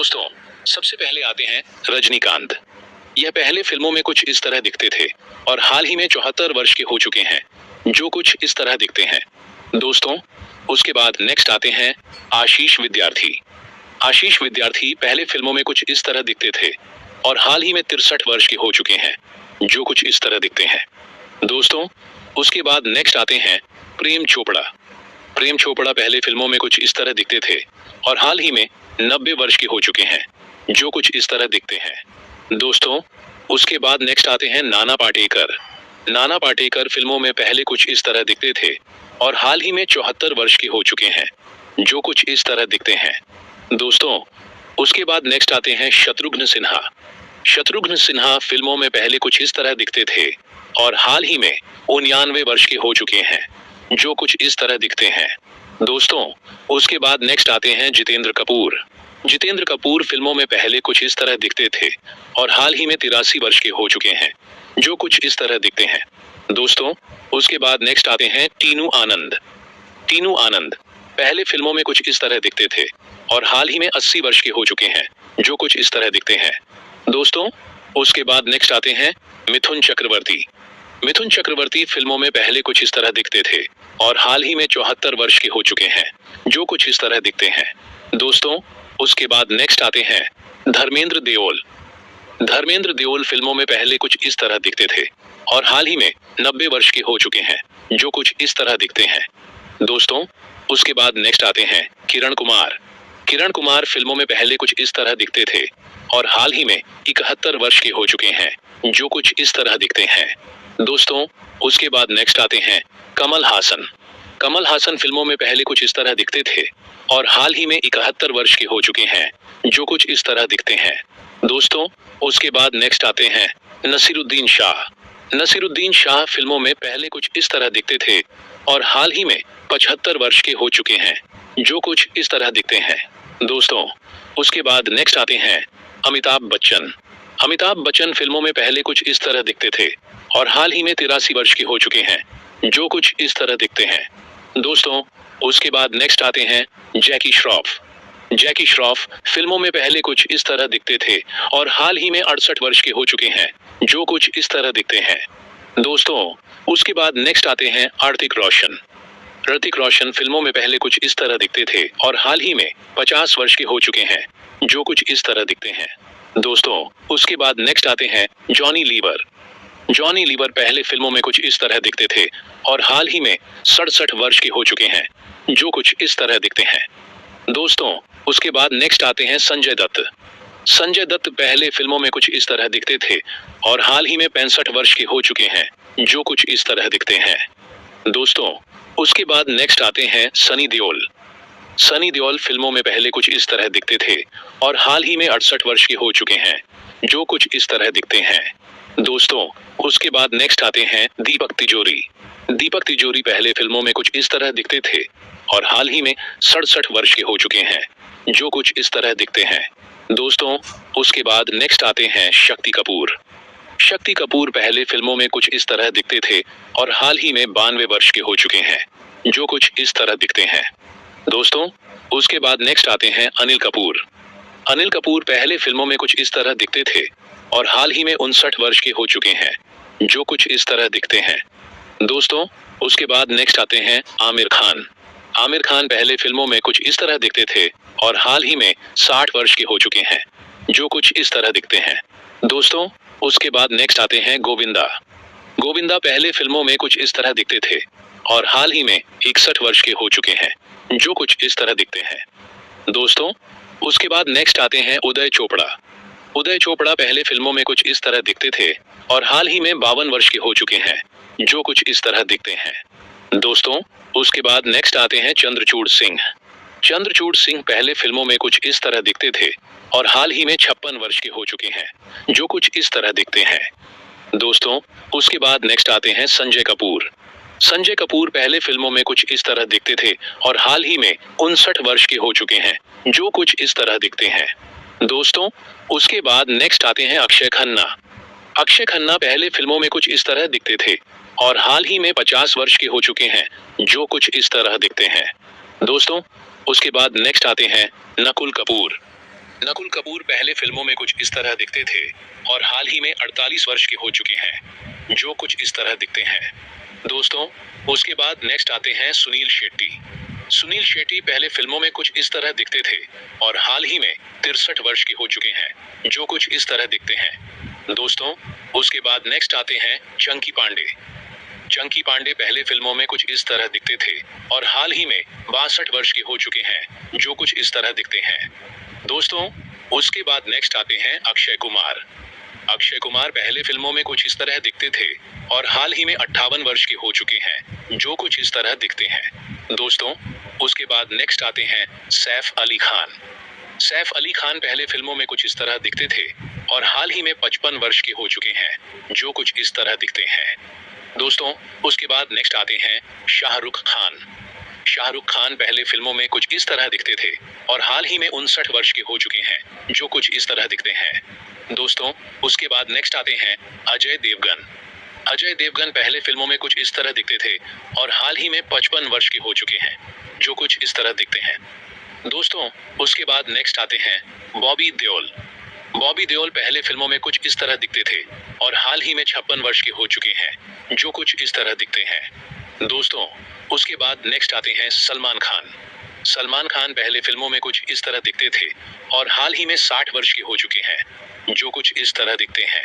दोस्तों, सबसे पहले आते हैं रजनीकांत। यह पहले फिल्मों में कुछ इस तरह दिखते थे और हाल ही में 74 वर्ष के हो चुके हैं, जो कुछ इस तरह दिखते हैं। दोस्तों, उसके बाद नेक्स्ट आते हैं आशीष विद्यार्थी। आशीष विद्यार्थी पहले फिल्मों में कुछ इस तरह दिखते थे और हाल ही में 63 वर्ष के हो चुके हैं, जो कुछ इस तरह दिखते हैं। दोस्तों, उसके बाद नेक्स्ट आते हैं प्रेम चोपड़ा। प्रेम चोपड़ा पहले फिल्मों में कुछ इस तरह दिखते थे और हाल ही में 90 वर्ष के हो चुके हैं, जो कुछ इस तरह दिखते हैं। दोस्तों, उसके बाद नेक्स्ट आते हैं नाना पाटेकर। नाना पाटेकर फिल्मों में पहले कुछ इस तरह दिखते थे और हाल ही में 74 वर्ष के हो चुके हैं, जो कुछ इस तरह दिखते हैं। दोस्तों, उसके बाद नेक्स्ट आते हैं शत्रुघ्न सिन्हा। शत्रुघ्न सिन्हा फिल्मों में पहले कुछ इस तरह दिखते थे और हाल ही में 99 वर्ष के हो चुके हैं, जो कुछ इस तरह दिखते हैं। दोस्तों, उसके बाद नेक्स्ट आते हैं जितेंद्र कपूर। जितेंद्र कपूर फिल्मों में पहले कुछ इस तरह दिखते थे और हाल ही में 83 वर्ष के हो चुके हैं, जो कुछ इस तरह दिखते हैं। दोस्तों, उसके बाद नेक्स्ट आते हैं टीनू आनंद। टीनू आनंद पहले फिल्मों में कुछ इस तरह दिखते थे और हाल ही में 80 वर्ष के हो चुके हैं, जो कुछ इस तरह दिखते हैं। दोस्तों, उसके बाद नेक्स्ट आते हैं मिथुन चक्रवर्ती। मिथुन चक्रवर्ती फिल्मों में पहले कुछ इस तरह दिखते थे और हाल ही में 74 वर्ष के हो चुके हैं, जो कुछ इस तरह दिखते हैं। दोस्तों, उसके बाद नेक्स्ट आते हैं धर्मेंद्र देओल। धर्मेंद्र देओल फिल्मों में पहले कुछ इस तरह दिखते थे और हाल ही में 90 वर्ष के हो चुके हैं, जो कुछ इस तरह दिखते हैं। दोस्तों, उसके बाद नेक्स्ट आते हैं किरण कुमार। किरण कुमार फिल्मों में पहले कुछ इस तरह दिखते थे और हाल ही में 71 वर्ष के हो चुके हैं, जो कुछ इस तरह दिखते हैं। दोस्तों, उसके बाद नेक्स्ट आते हैं कमल हासन। कमल हासन फिल्मों में पहले कुछ इस तरह दिखते थे और हाल ही में 71 वर्ष के हो चुके हैं, जो कुछ इस तरह दिखते हैं। दोस्तों, उसके बाद नेक्स्ट आते हैं नसीरुद्दीन शाह। नसीरुद्दीन शाह फिल्मों में पहले कुछ इस तरह दिखते थे और हाल ही में 75 वर्ष के हो चुके हैं, जो कुछ इस तरह दिखते हैं। दोस्तों, उसके बाद नेक्स्ट आते हैं अमिताभ बच्चन। अमिताभ बच्चन फिल्मों में पहले कुछ इस तरह दिखते थे और हाल ही में 83 वर्ष के हो चुके हैं, जो कुछ इस तरह दिखते हैं। दोस्तों, उसके बाद नेक्स्ट आते हैं जैकी श्रॉफ। जैकी श्रॉफ फिल्मों में पहले कुछ इस तरह दिखते थे और हाल ही में 68 वर्ष के हो चुके हैं, जो कुछ इस तरह दिखते हैं। दोस्तों, उसके बाद नेक्स्ट आते हैं ऋतिक रोशन। ऋतिक रोशन फिल्मों में पहले कुछ इस तरह दिखते थे और हाल ही में 50 वर्ष के हो चुके हैं, जो कुछ इस तरह दिखते हैं। दोस्तों, उसके बाद नेक्स्ट आते हैं जॉनी लीवर। जॉनी लीवर पहले फिल्मों में कुछ इस तरह दिखते थे और हाल ही में 67 वर्ष के हो चुके हैं, जो कुछ इस तरह दिखते हैं। दोस्तों, उसके बाद नेक्स्ट आते हैं संजय दत्त। संजय दत्त पहले फिल्मों में कुछ इस तरह दिखते थे और हाल ही में 65 वर्ष के हो चुके हैं, जो कुछ इस तरह दिखते हैं। दोस्तों, उसके बाद नेक्स्ट आते हैं सनी देओल। सनी देओल फिल्मों में पहले कुछ इस तरह दिखते थे और हाल ही में 68 वर्ष के हो चुके हैं, जो कुछ इस तरह दिखते हैं। दोस्तों, उसके बाद नेक्स्ट आते हैं दीपक तिजोरी। दीपक तिजोरी पहले फिल्मों में कुछ इस तरह दिखते थे और हाल ही में 67 वर्ष के हो चुके हैं, जो कुछ इस तरह दिखते हैं। दोस्तों, उसके बाद नेक्स्ट आते हैं शक्ति कपूर। शक्ति कपूर पहले फिल्मों में कुछ इस तरह दिखते थे और हाल ही में 92 वर्ष के हो चुके हैं, जो कुछ इस तरह दिखते हैं। दोस्तों, उसके बाद नेक्स्ट आते हैं अनिल कपूर। अनिल कपूर पहले फिल्मों में कुछ इस तरह दिखते थे और हाल ही में 59 वर्ष के हो चुके हैं, जो कुछ इस तरह दिखते हैं। दोस्तों, उसके बाद नेक्स्ट आते हैं आमिर खान। आमिर खान पहले फिल्मों में कुछ इस तरह दिखते थे और हाल ही में 60 वर्ष के हो चुके हैं, जो कुछ इस तरह दिखते हैं। दोस्तों, उसके बाद नेक्स्ट आते हैं गोविंदा। गोविंदा पहले फिल्मों में कुछ इस तरह दिखते थे और हाल ही में 61 वर्ष के हो चुके हैं, जो कुछ इस तरह दिखते हैं। दोस्तों, उसके बाद नेक्स्ट आते हैं उदय चोपड़ा। उदय चोपड़ा पहले फिल्मों में कुछ इस तरह दिखते थे और हाल ही में 52 वर्ष के हो चुके हैं, जो कुछ इस तरह दिखते हैं। दोस्तों, उसके बाद नेक्स्ट आते हैं चंद्रचूड़ सिंह। चंद्रचूड़ सिंह पहले फिल्मों में कुछ इस तरह दिखते थे और हाल ही में 56 वर्ष के हो चुके हैं, जो कुछ इस तरह दिखते हैं। दोस्तों, उसके बाद नेक्स्ट आते हैं संजय कपूर। संजय कपूर पहले फिल्मों में कुछ इस तरह दिखते थे और हाल ही में 59 वर्ष के हो चुके हैं, जो कुछ इस तरह दिखते हैं। दोस्तों, उसके बाद नेक्स्ट आते हैं अक्षय खन्ना। अक्षय खन्ना पहले फिल्मों में कुछ इस तरह दिखते थे और हाल ही में 50 वर्ष के हो चुके हैं, जो कुछ इस तरह दिखते हैं। दोस्तों, उसके बाद नेक्स्ट आते हैं नकुल कपूर। नकुल कपूर पहले फिल्मों में कुछ इस तरह दिखते थे और हाल ही में 48 वर्ष के हो चुके हैं, जो कुछ इस तरह दिखते हैं। दोस्तों, उसके बाद नेक्स्ट आते हैं सुनील शेट्टी। सुनील शेट्टी पहले फिल्मों में कुछ इस तरह दिखते थे और हाल ही में 63 वर्ष के हो चुके हैं, जो कुछ इस तरह दिखते हैं। दोस्तों, उसके बाद नेक्स्ट आते हैं चंकी पांडे। चंकी पांडे पहले फिल्मों में कुछ इस तरह दिखते थे और हाल ही में 62 वर्ष के हो चुके हैं, जो कुछ इस तरह दिखते हैं। दोस्तों, उसके बाद नेक्स्ट आते हैं अक्षय कुमार। अक्षय कुमार पहले फिल्मों में कुछ इस तरह दिखते थे और हाल ही में 58 वर्ष के हो चुके हैं, जो कुछ इस तरह दिखते हैं। दोस्तों, उसके बाद नेक्स्ट आते हैं सैफ अली खान। सैफ अली खान पहले फिल्मों में कुछ इस तरह दिखते थे और हाल ही में 55 वर्ष के हो चुके हैं, जो कुछ इस तरह दिखते हैं। दोस्तों, उसके बाद नेक्स्ट आते हैं शाहरुख खान। शाहरुख खान पहले फिल्मों में कुछ इस तरह दिखते थे और हाल ही में 59 वर्ष के हो चुके हैं, जो कुछ इस तरह दिखते हैं। दोस्तों, उसके बाद नेक्स्ट आते हैं अजय देवगन। अजय देवगन पहले फिल्मों में कुछ इस तरह दिखते थे और हाल ही में 55 वर्ष के हो चुके हैं, जो कुछ इस तरह दिखते हैं। दोस्तों, उसके बाद नेक्स्ट आते हैं बॉबी देओल। बॉबी देओल पहले फिल्मों में कुछ इस तरह दिखते थे और हाल ही में 56 वर्ष के हो चुके हैं, जो कुछ इस तरह दिखते हैं। दोस्तों, उसके बाद नेक्स्ट आते हैं सलमान खान। सलमान खान पहले फिल्मों में कुछ इस तरह दिखते थे और हाल ही में 60 वर्ष के हो चुके हैं, जो कुछ इस तरह दिखते हैं।